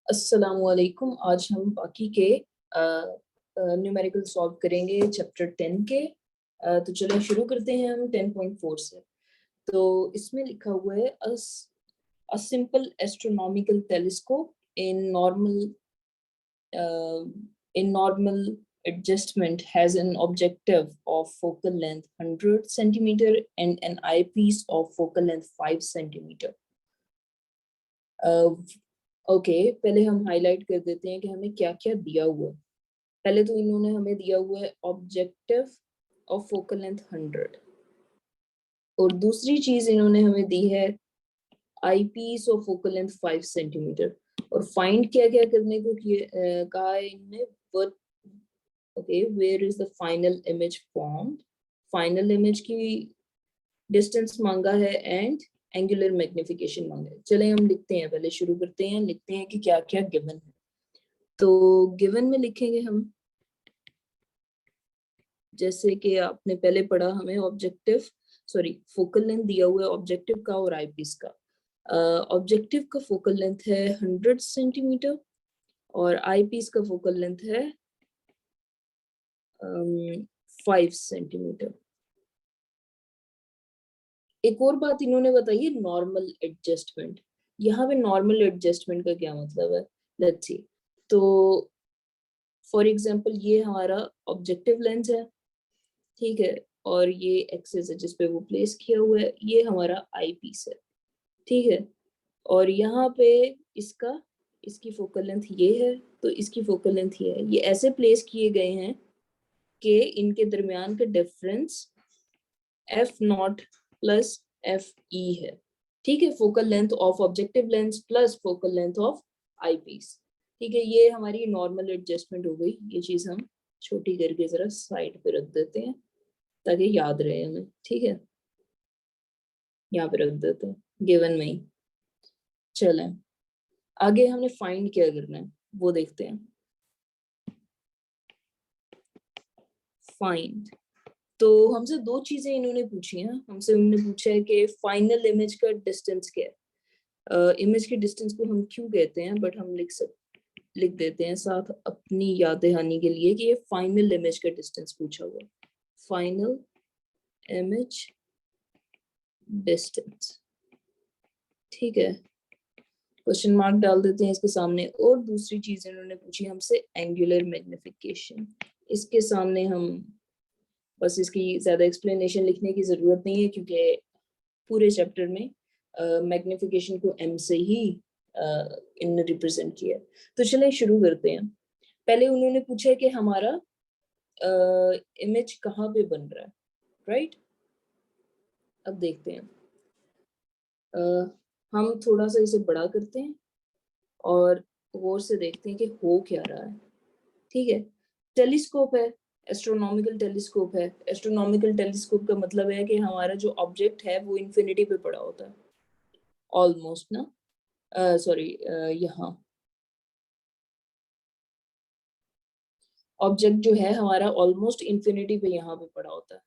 अस्सलामुअलैकुम। आज हम बाकी के न्यूमेरिकल सॉल्व करेंगे चैप्टर 10 के। तो चलिए शुरू करते हैं हम 10.4 से। तो इसमें लिखा हुआ है a simple astronomical telescope in normal adjustment has an objective of focal length 100 centimeter and an eyepiece of focal length 5 centimeter. Okay पहले हम हाईलाइट कर देते हैं कि हमें क्या क्या दिया हुआ है। पहले तो इन्होंने हमें दिया हुआ है ऑब्जेक्टिव ऑफ फोकल लेंथ 100 और दूसरी चीज इन्होंने हमें दी है eye piece of focal length 5 centimetre. और फाइंड क्या क्या करने को कहा है इनने। Okay where is the final image formed. Final image की डिस्टेंस मांगा है एंड एंगुलर मैग्निफिकेशन मांगा है। चले हम लिखते हैं, पहले शुरू करते हैं, लिखते हैं कि क्या क्या गिवन है। तो गिवन में लिखेंगे हम, जैसे कि आपने पहले पढ़ा, हमें फोकल लेंथ दिया हुआ है ऑब्जेक्टिव का और आईपीस का। ऑब्जेक्टिव का फोकल लेंथ है 100 सेंटीमीटर और आईपीस का फोकल लेंथ है 5 सेंटीमीटर। एक और बात इन्होंने बताई है नॉर्मल एडजस्टमेंट। यहाँ पे नॉर्मल एडजस्टमेंट का क्या मतलब है, लेट्स सी। तो फॉर एग्जांपल ये हमारा ऑब्जेक्टिव लेंस है, ठीक है, और ये एक्सेस है जिसपे वो प्लेस किया हुआ है, ये हमारा आई पीस है, ठीक है। और यहाँ पे इसकी फोकल लेंथ ये है, तो इसकी फोकल लेंथ ये है। ये ऐसे प्लेस किए गए हैं कि इनके दरमियान का difference F naught plus F E है, ठीक है। Focal length of objective lens plus focal length of eyepiece, ठीक है। ये हमारी नॉर्मल एडजस्टमेंट हो गई। ये चीज हम छोटी करके जरा साइड पे रख देते हैं ताकि याद रहे हमें, ठीक है। यहाँ पे रख देते हैं गिवन में ही। चलें आगे हमने फाइंड क्या करना है वो देखते हैं। फाइंड, तो हमसे दो चीजें इन्होंने पूछी हैं। हमसे उन्होंने पूछा है कि फाइनल इमेज का डिस्टेंस क्या है। इमेज के डिस्टेंस को हम क्यों कहते हैं, बट हम लिख देते हैं साथ अपनी याद दहानी के लिए कि ये फाइनल इमेज का डिस्टेंस पूछा हुआ। फाइनल इमेज डिस्टेंस, ठीक है। क्वेश्चन मार्क डाल देते हैं इसके सामने। और दूसरी चीज इन्होंने पूछी हमसे एंगुलर मैग्निफिकेशन। इसके सामने हम बस इसकी ज्यादा एक्सप्लेनेशन लिखने की जरूरत नहीं है क्योंकि पूरे चैप्टर में मैग्निफिकेशन को एम से ही इन्होंने रिप्रेजेंट किया। तो चलिए शुरू करते हैं। पहले उन्होंने पूछा है कि हमारा इमेज कहाँ पे बन रहा है, राइट। अब देखते हैं। हम थोड़ा सा इसे बड़ा करते हैं और गौर से देखते हैं कि हो क्या रहा है, ठीक है। टेलीस्कोप है, एस्ट्रोनॉमिकल टेलीस्कोप है। एस्ट्रोनॉमिकल टेलीस्कोप का मतलब है कि हमारा जो ऑब्जेक्ट है वो इन्फिनिटी पे पड़ा होता है ऑलमोस्ट ना, सॉरी यहाँ ऑब्जेक्ट जो है हमारा ऑलमोस्ट इन्फिनिटी पे यहाँ पे पड़ा होता है,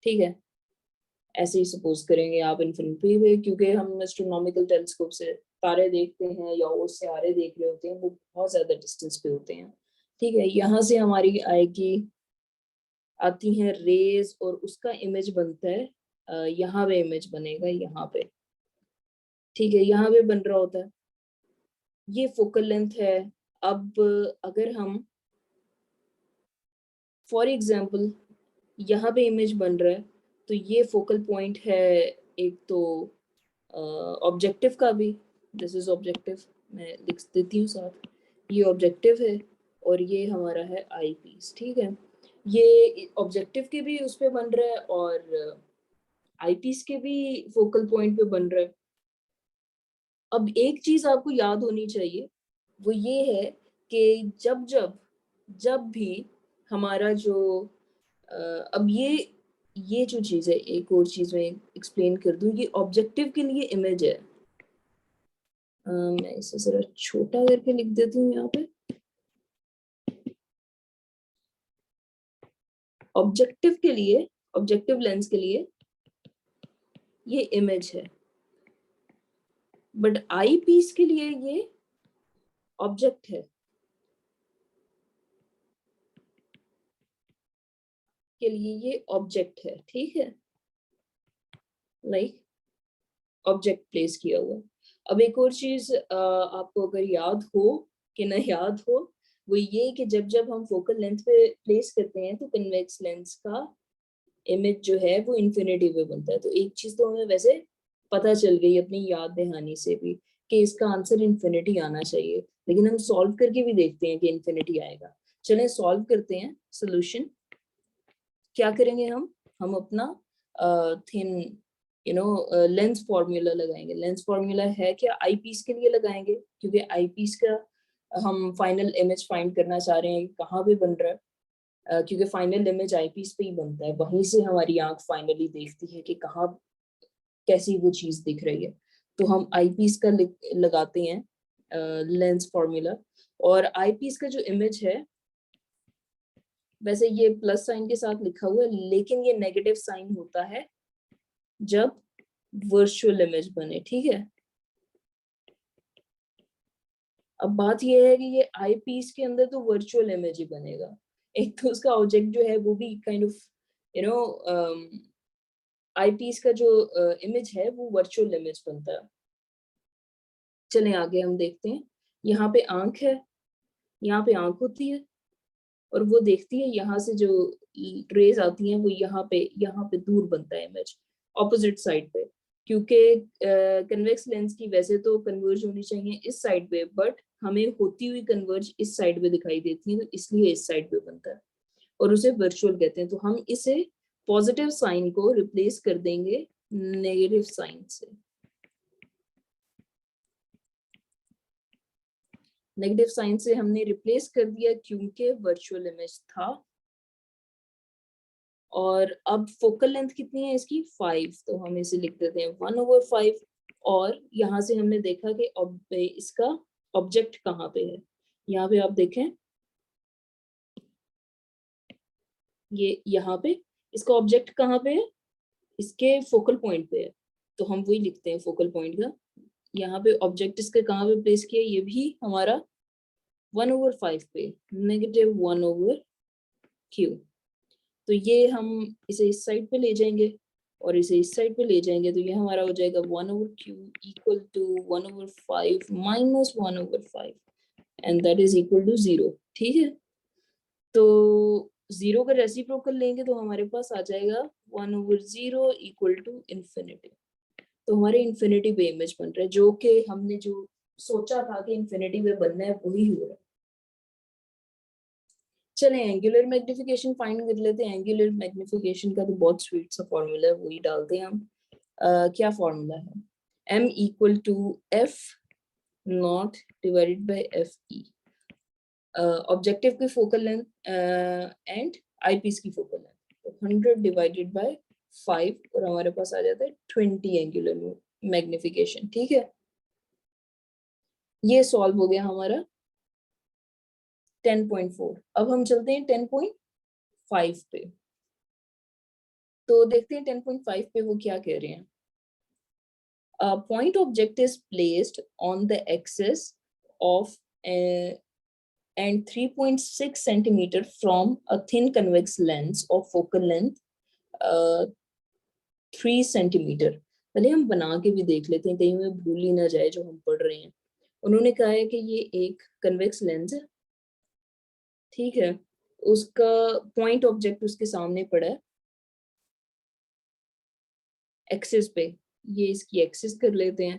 ठीक है। ऐसे ही सपोज करेंगे आप इन्फिनिटी पे, क्योंकि हम एस्ट्रोनॉमिकल टेलीस्कोप से तारे देखते हैं या वो सितारे देख रहे होते हैं, वो बहुत ज्यादा डिस्टेंस पे होते हैं, ठीक है। यहाँ से हमारी आती हैं रेज और उसका इमेज बनता है, यहाँ पे इमेज बनेगा यहाँ पे, ठीक है। यहाँ पे बन रहा होता है, ये फोकल लेंथ है। अब अगर हम फॉर एग्जाम्पल यहाँ पे इमेज बन रहा है, तो ये फोकल पॉइंट है एक तो ऑब्जेक्टिव का भी। दिस इज ऑब्जेक्टिव, मैं लिख देती हूँ साथ। ये ऑब्जेक्टिव है और ये हमारा है आई पीस, ठीक है। ये ऑब्जेक्टिव के भी उस पे बन रहा है और आई पीस के भी फोकल पॉइंट पे बन रहा है। अब एक चीज आपको याद होनी चाहिए, वो ये है कि जब जब जब भी हमारा जो अब ये जो चीज है, एक और चीज मैं एक्सप्लेन कर दूं। ये ऑब्जेक्टिव के लिए इमेज है। मैं इसे जरा छोटा करके लिख देती हूँ यहाँ पे। ऑब्जेक्टिव के लिए, ऑब्जेक्टिव लेंस के लिए ये इमेज है, बट आई पीस के लिए ये ऑब्जेक्ट है के लिए ये ऑब्जेक्ट है, ठीक है, लाइक ऑब्जेक्ट प्लेस किया हुआ। अब एक और चीज आपको अगर याद हो कि न याद हो, वो ये कि जब जब हम फोकल लेंथ पे प्लेस करते हैं तो कन्वेक्स लेंस का इमेज जो है वो इन्फिनिटी पे बनता है। तो एक चीज तो हमें वैसे पता चल गई अपनी याद दहानी से भी कि इसका आंसर इन्फिनिटी आना चाहिए, लेकिन हम सॉल्व करके भी देखते हैं कि इन्फिनिटी आएगा। चलें सॉल्व करते हैं सोल्यूशन। क्या करेंगे हम अपना थिन लेंस फॉर्मूला लगाएंगे। लेंस फॉर्मूला है क्या, आई पीस के लिए लगाएंगे, क्योंकि आई पीस का हम फाइनल इमेज फाइंड करना चाह रहे हैं कहाँ पे बन रहा है, क्योंकि फाइनल इमेज आई पीस पे ही बनता है, वहीं से हमारी आंख फाइनली देखती है कि कहाँ कैसी वो चीज दिख रही है। तो हम आई पीस का लगाते हैं लेंस फॉर्मूला। और आई पीस का जो इमेज है, वैसे ये प्लस साइन के साथ लिखा हुआ है, लेकिन ये नेगेटिव साइन होता है जब वर्चुअल इमेज बने, ठीक है। अब बात ये है कि ये आई पीस के अंदर तो वर्चुअल इमेज ही बनेगा, एक तो उसका ऑब्जेक्ट जो है वो भी kind of you know eyepiece का जो इमेज है वो वर्चुअल इमेज बनता है। चलें आगे हम देखते हैं। यहाँ पे आंख है, यहाँ पे आंख होती है और वो देखती है, यहाँ से जो रेज आती हैं वो यहाँ पे दूर बनता है इमेज ऑपोजिट साइड पे, क्योंकि कन्वेक्स लेंस की वैसे तो कन्वर्ज होनी चाहिए इस साइड पे, बट हमें होती हुई कन्वर्ज इस साइड पे दिखाई देती है, तो इसलिए इस साइड पे बनता है और उसे वर्चुअल कहते हैं। तो हम इसे पॉजिटिव साइन को रिप्लेस कर देंगे नेगेटिव साइन से। नेगेटिव साइन से हमने रिप्लेस कर दिया क्योंकि वर्चुअल इमेज था। और अब फोकल लेंथ कितनी है इसकी 5, तो हम इसे लिख देते हैं 1/5। और यहाँ से हमने देखा कि इसका ऑब्जेक्ट कहाँ पे है। यहाँ पे आप देखें, ये यहाँ पे इसका ऑब्जेक्ट कहाँ पे है, इसके फोकल पॉइंट पे है, तो हम वही लिखते हैं फोकल पॉइंट का। यहाँ पे ऑब्जेक्ट इसके कहाँ पे प्लेस किया, ये भी हमारा 1/5 पे, -1/Q। तो ये हम इसे इस साइड पे ले जाएंगे और इसे इस साइड पे ले जाएंगे, तो ये हमारा हो जाएगा 1/Q equal to 1/5 minus 1/5 and that is equal to 0, ठीक है। तो 0 का रेसिप्रोकल लेंगे तो हमारे पास आ जाएगा 1/0 इक्वल टू इन्फिनिटी। तो हमारे इन्फिनिटी पे इमेज बन रहा है, जो कि हमने जो सोचा था कि इन्फिनिटी पे बनना है वही हो रहा है। चलें एंगुलर मैग्निफिकेशन फाइंड कर लेते हैं। एंगुलर मैग्निफिकेशन का तो बहुत स्वीट सा फॉर्मूला है, वही डालते हैं हम। क्या फॉर्मूला है, m equal to f naught divided by F E, objective की focal length and eye piece की फोकल लेंथ, तो 100 डिवाइडेड बाय 5 और हमारे पास आ जाता है 20 एंगुलर मैग्निफिकेशन, ठीक है। ये सॉल्व हो गया हमारा 10.4। अब हम चलते हैं 10.5 पे, तो देखते हैं 10.5 पे वो क्या कह रहे हैं। Point object is placed on the axis of and 3.6 centimeter from a thin convex lens of focal length 3 centimeter। पहले हम बना के भी देख लेते हैं, कहीं में भूल ही ना जाए जो हम पढ़ रहे हैं। उन्होंने कहा है कि ये एक कन्वेक्स लेंस है, ठीक है, उसका पॉइंट ऑब्जेक्ट उसके सामने पड़ा है एक्सिस पे, ये इसकी एक्सिस कर लेते हैं।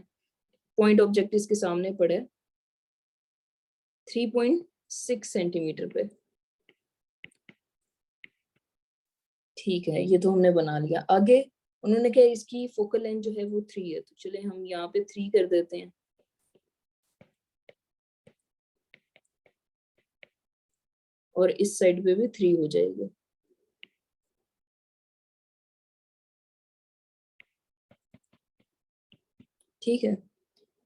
पॉइंट ऑब्जेक्ट इसके सामने पड़ा है 3.6 सेंटीमीटर पे, ठीक है, ये तो हमने बना लिया। आगे उन्होंने कहा इसकी फोकल लेंथ जो है वो 3 है, तो चले हम यहाँ पे 3 कर देते हैं। और इस साइड पे भी 3 हो जाएगी, ठीक है।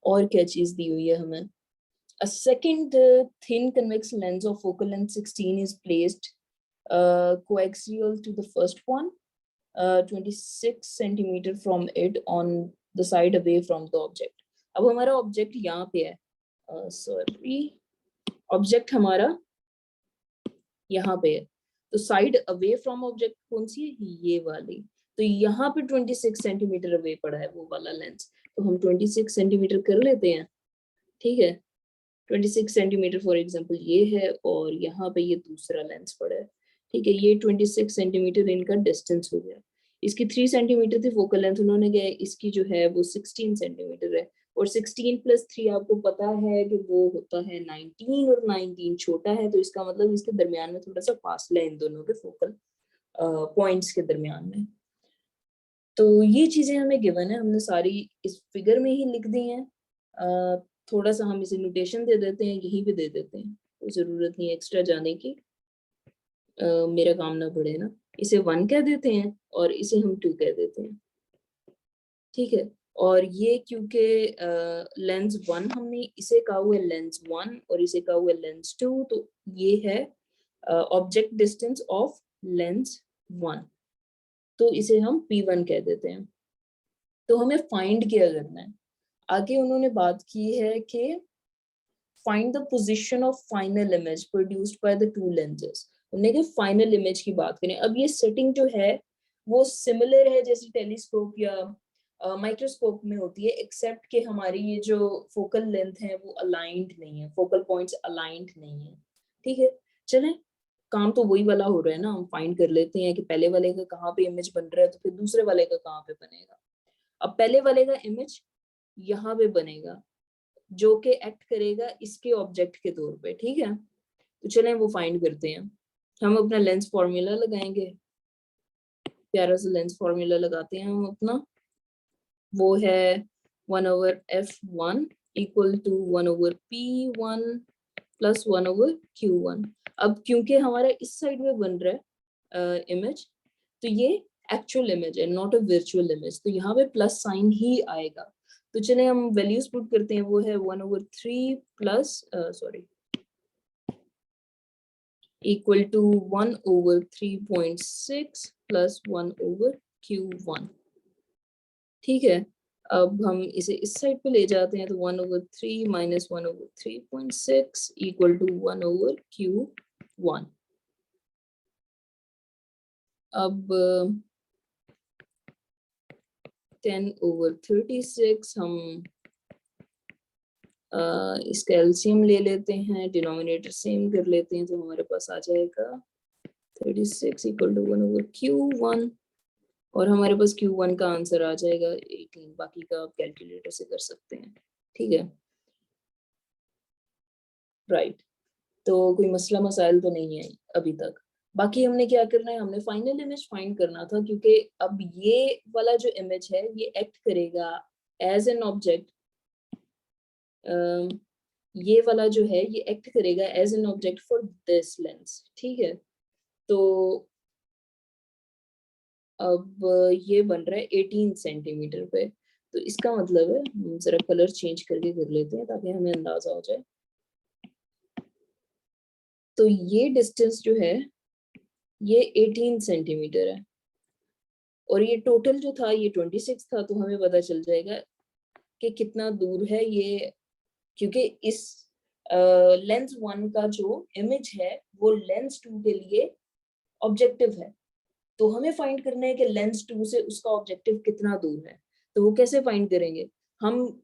और क्या चीज दी हुई है हमें, a second thin convex lens of focal length 16 is placed coaxial to the first one, 26 centimeter from it on the side away from the object। अब हमारा ऑब्जेक्ट यहाँ पे है, सॉरी ऑब्जेक्ट हमारा यहाँ पे है, तो साइड अवे फ्रॉम ऑब्जेक्ट कौन सी है, ये वाली। तो यहाँ पे 26 सेंटीमीटर अवे पड़ा है वो वाला लेंस, तो हम 26 सेंटीमीटर कर लेते हैं, ठीक है। 26 सेंटीमीटर फॉर एग्जांपल ये है, और यहाँ पे ये दूसरा लेंस पड़ा है, ठीक है। ये 26 सेंटीमीटर इनका डिस्टेंस हो गया। इसकी 3 सेंटीमीटर थी फोकल लेंथ, उन्होंने क्या है, इसकी जो है वो 16 सेंटीमीटर है, और 16 + 3 आपको पता है कि वो होता है 19, और 19 छोटा है, तो इसका मतलब इसके दरमियान में थोड़ा सा फासला है इन दोनों के फोकल पॉइंट्स के दरमियान में। तो ये चीजें हमें गिवन है, हमने सारी इस फिगर में ही लिख दी हैं। थोड़ा सा हम इसे नोटेशन दे देते हैं, यहीं पे दे देते हैं, कोई जरूरत नहीं एक्स्ट्रा जाने की, मेरा काम ना बढ़े ना। इसे 1 कह देते हैं और इसे हम 2 कह देते हैं, ठीक है। और ये क्योंकि लेंस 1 हमने इसे कहा हुआ है लेंस 1 और इसे कहा हुआ है लेंस 2, तो ये है ऑब्जेक्ट डिस्टेंस ऑफ लेंस 1, तो इसे हम P1 कह देते हैं। तो हमें फाइंड क्या करना है, आगे उन्होंने बात की है कि find the position of final image produced by the two lenses. उन्होंने कहा फाइनल इमेज की बात करें। अब ये सेटिंग जो है वो सिमिलर है जैसे टेलीस्कोप या माइक्रोस्कोप में होती है, एक्सेप्ट कि हमारी ये जो फोकल लेंथ है वो अलाइंड नहीं है, फोकल पॉइंट्स अलाइंड नहीं है, ठीक है। चलें, काम तो वही वाला हो रहा है ना, हम फाइंड कर लेते हैं कि पहले वाले का कहाँ पे इमेज बन रहा है, तो फिर दूसरे वाले का कहाँ पे बनेगा। अब पहले वाले का इमेज यहाँ पे बनेगा, जो कि एक्ट करेगा इसके ऑब्जेक्ट के तौर पे, ठीक है। तो चलें वो फाइंड करते हैं। हम अपना लेंस फॉर्मूला लगाएंगे, प्यारा सा लेंस फॉर्मूला लगाते हैं हम अपना, वो है 1/f1 = 1/p1 + 1/q1। अब क्योंकि हमारा इस साइड में बन रहा है इमेज, तो ये एक्चुअल इमेज है, नॉट अ वर्चुअल इमेज, तो यहाँ पे प्लस साइन ही आएगा। तो चले हम वैल्यूज पुट करते हैं, वो है 1/3 plus sorry equal to 1/3.6 plus 1/q1, ठीक है। अब हम इसे इस साइड पे ले जाते हैं, तो 1/3 - 1/3.6 इक्वल टू 1/q1। अब 10/36 हम इसका एलसीएम ले लेते हैं, डिनोमिनेटर सेम कर लेते हैं, तो हमारे पास आ जाएगा 36 इक्वल टू 1/q1, और हमारे पास q1 का आंसर आ जाएगा 18। बाकी का आप कैलकुलेटर से कर सकते हैं, ठीक है, राइट। तो कोई मसला मसाइल तो नहीं है अभी तक। बाकी हमने क्या करना है, हमने फाइनल इमेज फाइंड करना था, क्योंकि अब ये वाला जो इमेज है ये एक्ट करेगा एज एन ऑब्जेक्ट, ये वाला जो है ये एक्ट करेगा as an object for this lens, ठीक है। तो अब ये बन रहा है 18 सेंटीमीटर पे, तो इसका मतलब है, हम जरा कलर चेंज करके कर लेते हैं ताकि हमें अंदाजा हो जाए। तो ये डिस्टेंस जो है ये 18 सेंटीमीटर है, और ये टोटल जो था ये 26 था, तो हमें पता चल जाएगा कि कितना दूर है ये, क्योंकि इस लेंस 1 का जो इमेज है वो लेंस 2 के लिए ऑब्जेक्टिव है, तो हमें फाइंड करना है कि लेंस 2 से उसका ऑब्जेक्टिव कितना दूर है। तो वो कैसे फाइंड करेंगे, हम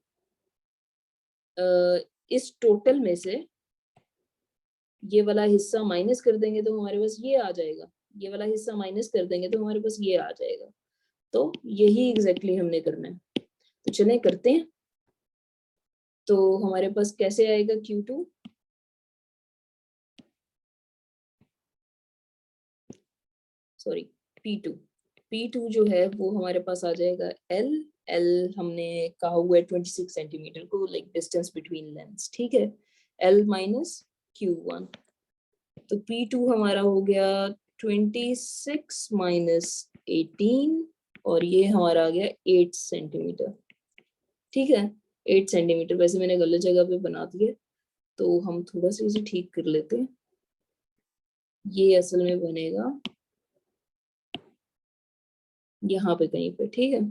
इस टोटल में से ये वाला हिस्सा माइनस कर देंगे तो हमारे पास ये आ जाएगा, ये वाला हिस्सा माइनस कर देंगे तो हमारे पास ये आ जाएगा। तो यही एग्जैक्टली हमने करना है, तो चलें करते हैं। तो हमारे पास कैसे आएगा Q2, सॉरी P2 जो है वो हमारे पास आ जाएगा L हमने कहा हुआ है 26 सेंटीमीटर को, लाइक डिस्टेंस बिटवीन लेंस, ठीक है। L - Q1, तो P2 हमारा हो गया 26 - 18, और ये हमारा आ गया 8 सेंटीमीटर, ठीक है। 8 सेंटीमीटर, वैसे मैंने गलत जगह पे बना दिया, तो हम थोड़ा सा इसे ठीक कर लेते हैं। ये असल में बनेगा यहाँ पे कहीं पे, ठीक है।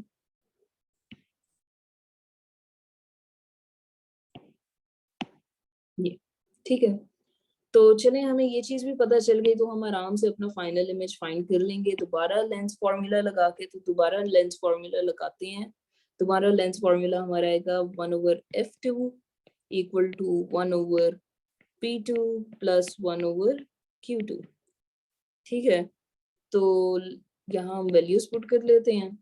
ये ठीक है। तो चले, हमें ये चीज भी पता चल गई, तो हम आराम से अपना फाइनल इमेज फाइंड कर लेंगे दोबारा लेंस फॉर्मूला लगा के। तो दोबारा लेंस फॉर्मूला लगाते हैं। तुम्हारा लेंस फॉर्मूला हमारा आएगा 1/f2 equal to 1/p2 plus 1/q2। ठीक है, तो यहाँ हम वैल्यूज पुट कर लेते हैं।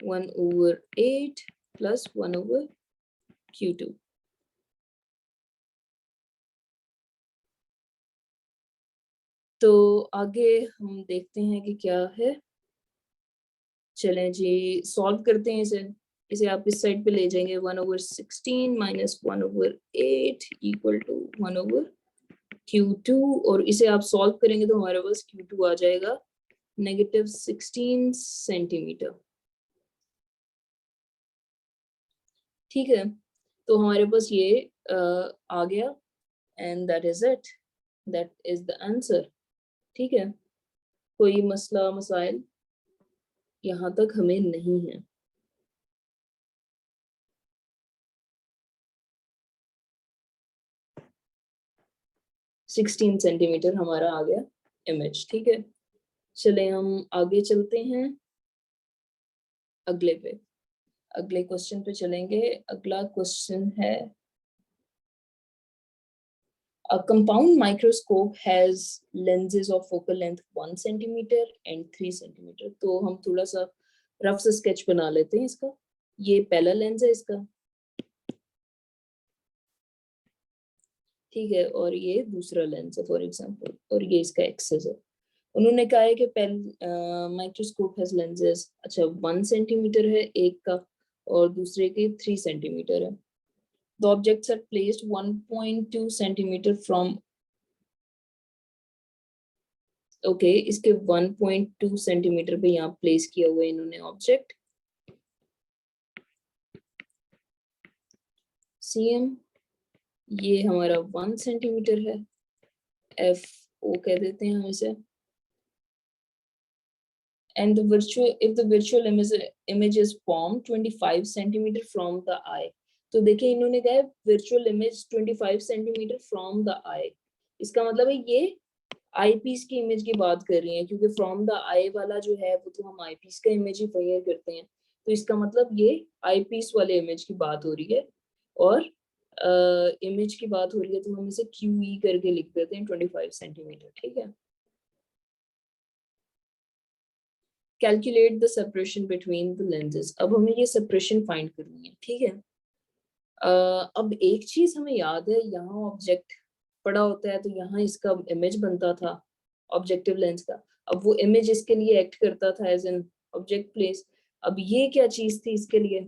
1/8 प्लस 1/q2। तो आगे हम देखते हैं कि क्या है। चलें जी, सॉल्व करते हैं इसे। इसे आप इस साइड पे ले जाएंगे। 1/16 माइनस 1/8 इक्वल टू 1/q2, और इसे आप सॉल्व करेंगे तो हमारे पास q2 आ जाएगा -16 सेंटीमीटर। ठीक है, तो हमारे पास ये आ गया, and that is it, that is the answer. ठीक है, कोई मसला मसाइल यहाँ तक हमें नहीं है। 16 सेंटीमीटर हमारा आ गया इमेज। ठीक है, चले हम आगे चलते हैं अगले पे, अगले क्वेश्चन पे चलेंगे। अगला क्वेश्चन है, a compound microscope has lenses of focal length 1 centimeter and 3 centimeter। तो हम थोड़ा सा रफ से स्केच बना लेते हैं इसका। ये पहला लेंस है इसका, ठीक है, और ये दूसरा लेंस है फॉर एग्जांपल, और ये इसका एक्सेस है। उन्होंने कहा है कि माइक्रोस्कोप हैज लेंसेज, अच्छा 1 सेंटीमीटर है एक का, और दूसरे के 3 सेंटीमीटर है। The objects are placed 1.2 centimetre from, okay, इसके 1.2 सेंटीमीटर पे यहाँ प्लेस किया हुआ है इन्होंने ऑब्जेक्ट। सीएम ये हमारा 1 सेंटीमीटर है, एफ ओ कह देते हैं हम इसे। And the virtual, if the virtual image is formed 25 centimeter from the eye। तो देखिए इन्होंने कहा है virtual image 25 centimeter from the eye। इसका मतलब है ये आई पीस की इमेज की बात कर रही है, क्योंकि फ्रॉम द आई वाला जो है वो तो हम आई पीस का इमेज ही फिगर करते हैं। तो इसका मतलब ये आई पीस वाले इमेज की बात हो रही है, और इमेज की बात हो रही है, तो हम इसे क्यू ई करके लिख देते हैं 25 सेंटीमीटर। ठीक है, calculate the separation between the lenses. अब हमें ये सेपरेशन फाइंड करनी है। ठीक है, अब एक चीज हमें याद है, यहाँ ऑब्जेक्ट पड़ा होता है तो यहाँ इसका इमेज बनता था ऑब्जेक्टिव लेंस का। अब वो इमेज इसके लिए एक्ट करता था एज एन ऑब्जेक्ट प्लेस। अब ये क्या चीज थी इसके लिए,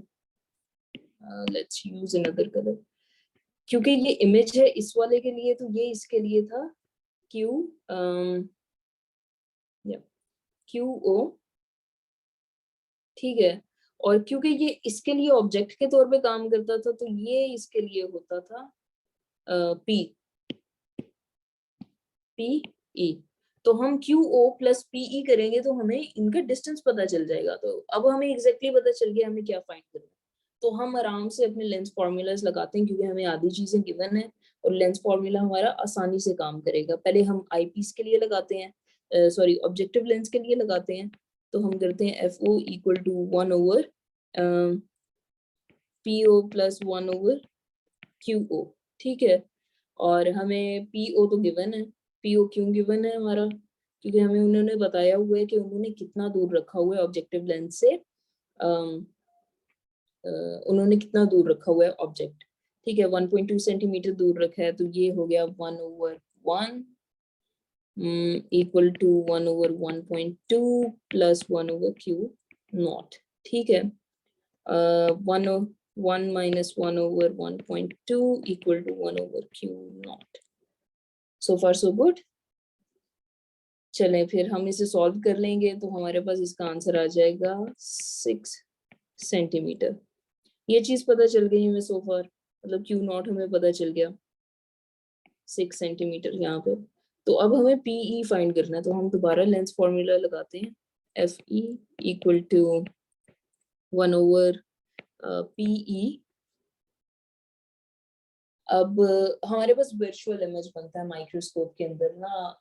लेट्स यूज अनदर कलर, क्योंकि ये इमेज है इस वाले के लिए, तो ये इसके लिए था क्यू क्यू ओ। ठीक है, और क्योंकि ये इसके लिए ऑब्जेक्ट के तौर पे काम करता था, तो ये इसके लिए होता था पी पी ई। तो हम क्यू ओ प्लस पीई करेंगे तो हमें इनका डिस्टेंस पता चल जाएगा। तो अब हमें एग्जैक्टली पता चल गया हमें क्या फाइंड करना है। तो हम आराम से अपने लेंस फॉर्मूलाज लगाते हैं, क्योंकि हमें आधी चीजें गिवन है और लेंस फॉर्मूला हमारा आसानी से काम करेगा। पहले हम आई पीस के लिए लगाते हैं, सॉरी ऑब्जेक्टिव लेंस के लिए लगाते हैं। तो हम करते हैं एफ ओ इक्वल टू 1/पी ओ प्लस 1/क्यू ओ। ठीक है, और हमें पी ओ तो गिवन है, पी ओ क्यों गिवन है हमारा, क्योंकि हमें उन्होंने बताया हुआ है कि उन्होंने कितना दूर रखा हुआ है ऑब्जेक्टिव लेंस से, उन्होंने कितना दूर रखा हुआ है ऑब्जेक्ट। ठीक है, 1.2 सेंटीमीटर दूर रखा है, तो ये हो गया 1/1 इक्वल टू 1/1.2 प्लस 1/क्यू0। ठीक है, 1 minus 1/1.2 equal to 1/q0। So far so good। चलें फिर हम इसे सॉल्व कर लेंगे, तो हमारे पास इसका आंसर आ जाएगा 6 सेंटीमीटर। ये चीज पता चल गई हमें सो फार, मतलब Q0 हमें पता चल गया 6 सेंटीमीटर यहाँ पे। तो अब हमें PE फाइंड करना है, तो हम दोबारा लेंस फॉर्मूला लगाते हैं। FE इक्वल टू 1/PE अब हमारे पास वर्चुअल इमेज बनता है माइक्रोस्कोप के अंदर ना,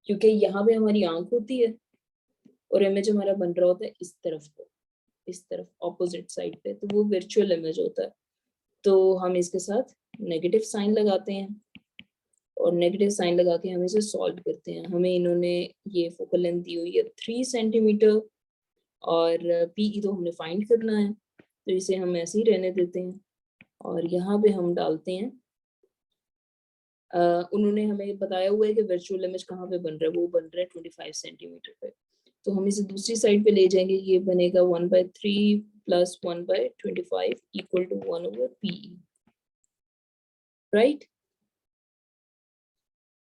क्योंकि यहाँ पे हमारी आंख होती है और इमेज हमारा बन रहा होता है इस तरफ को, इस तरफ ऑपोजिट साइड पे, तो वो वर्चुअल इमेज होता है। तो हम इसके साथ नेगेटिव साइन लगाते हैं और नेगेटिव साइन लगा के हम इसे सॉल्व करते हैं। हमें इन्होंने ये फोकल लेंथ दी हुई है 3 सेंटीमीटर और पीई तो हमने फाइंड करना है, तो इसे हम ऐसे ही रहने देते हैं और यहाँ पे हम डालते हैं उन्होंने हमें बताया हुआ है कि वर्चुअल इमेज कहाँ पे बन रहा है, वो बन रहा है 25 सेंटीमीटर पे। तो हम इसे दूसरी साइड पे ले जाएंगे, ये बनेगा 1/3 plus 1/25 equal to 1/PE, right.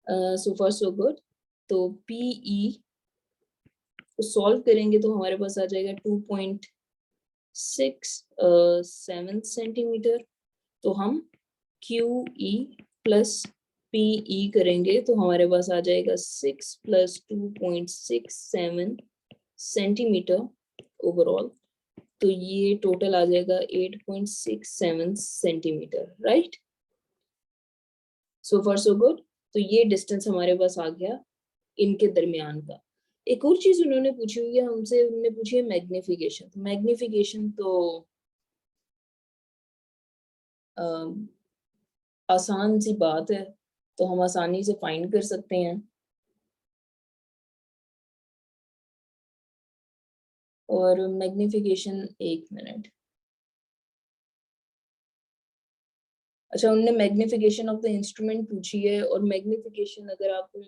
So far so good. तो PE को सॉल्व करेंगे तो हमारे पास आ जाएगा 2.67 सेंटीमीटर। तो हम QE प्लस PE करेंगे तो हमारे पास आ जाएगा 6 प्लस 2.67 सेंटीमीटर ओवरऑल। तो ये टोटल आ जाएगा 8.67 centimetre, right. So far so good. तो ये डिस्टेंस हमारे पास आ गया इनके दरमियान का। एक और चीज उन्होंने पूछी हुई है हमसे, उन्होंने पूछी है मैग्निफिकेशन। मैग्निफिकेशन तो आसान सी बात है, तो हम आसानी से फाइंड कर सकते हैं। और मैग्निफिकेशन, एक मिनट, अच्छा उन्होंने मैग्निफिकेशन ऑफ द इंस्ट्रूमेंट पूछी है। और मैग्निफिकेशन अगर आपको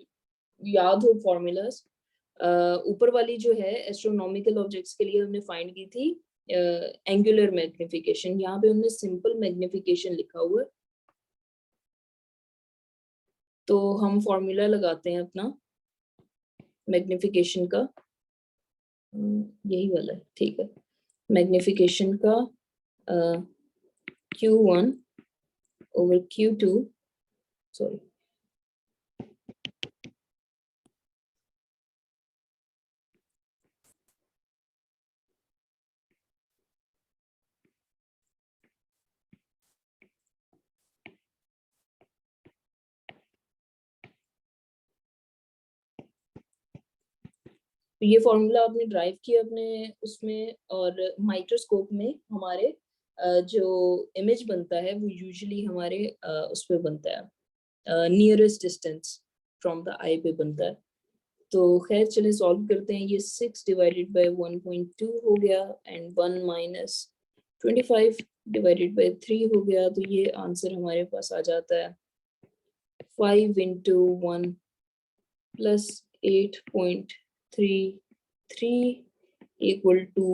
याद हो फॉर्मूलाज, ऊपर वाली जो है एस्ट्रोनॉमिकल ऑब्जेक्ट्स के लिए हमने फाइंड की थी एंगुलर मैग्निफिकेशन, यहाँ पे उन्होंने सिंपल मैग्निफिकेशन लिखा हुआ है। तो हम फॉर्मूला लगाते हैं अपना मैग्निफिकेशन का, यही वाला है, ठीक है। मैग्निफिकेशन का Q1 over Q2, सॉरी, तो ये फॉर्मूला आपने ड्राइव किया अपने उसमें। और माइक्रोस्कोप में हमारे जो इमेज बनता है वो यूजुअली हमारे उस पे बनता है नियरेस्ट डिस्टेंस फ्रॉम द आई पे बनता है। तो खैर चले सॉल्व करते हैं। ये 6 डिवाइडेड बाय 1.2 हो गया एंड 1 माइनस 25 डिवाइडेड बाय 3 हो गया। तो ये आंसर हमारे पास आ जाता है 5 into 1 plus 8.33 equal to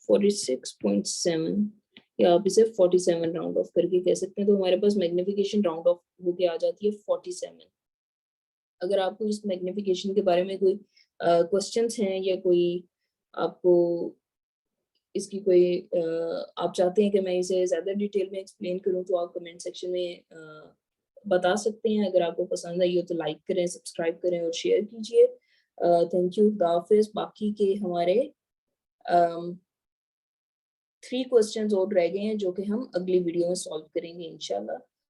46.7, या आप इसे 47 राउंड ऑफ करके कह सकते हैं। तो हमारे पास मैग्निफिकेशन राउंड ऑफ होके आ जाती है 47। अगर आपको इस मैग्निफिकेशन के बारे में कोई क्वेश्चंस हैं या कोई आपको इसकी कोई आप चाहते हैं कि मैं इसे ज़्यादा डिटेल में एक्सप्लेन करूं, तो आप कमेंट सेक्शन में बता सकते हैं। अगर आपको पसंद आई हो तो लाइक करें, सब्सक्राइब करें और शेयर कीजिए। थैंक यू, खुदा हाफिज़। बाकी के हमारे 3 क्वेश्चंस और रह गए हैं जो कि हम अगली वीडियो में सॉल्व करेंगे इंशाल्लाह।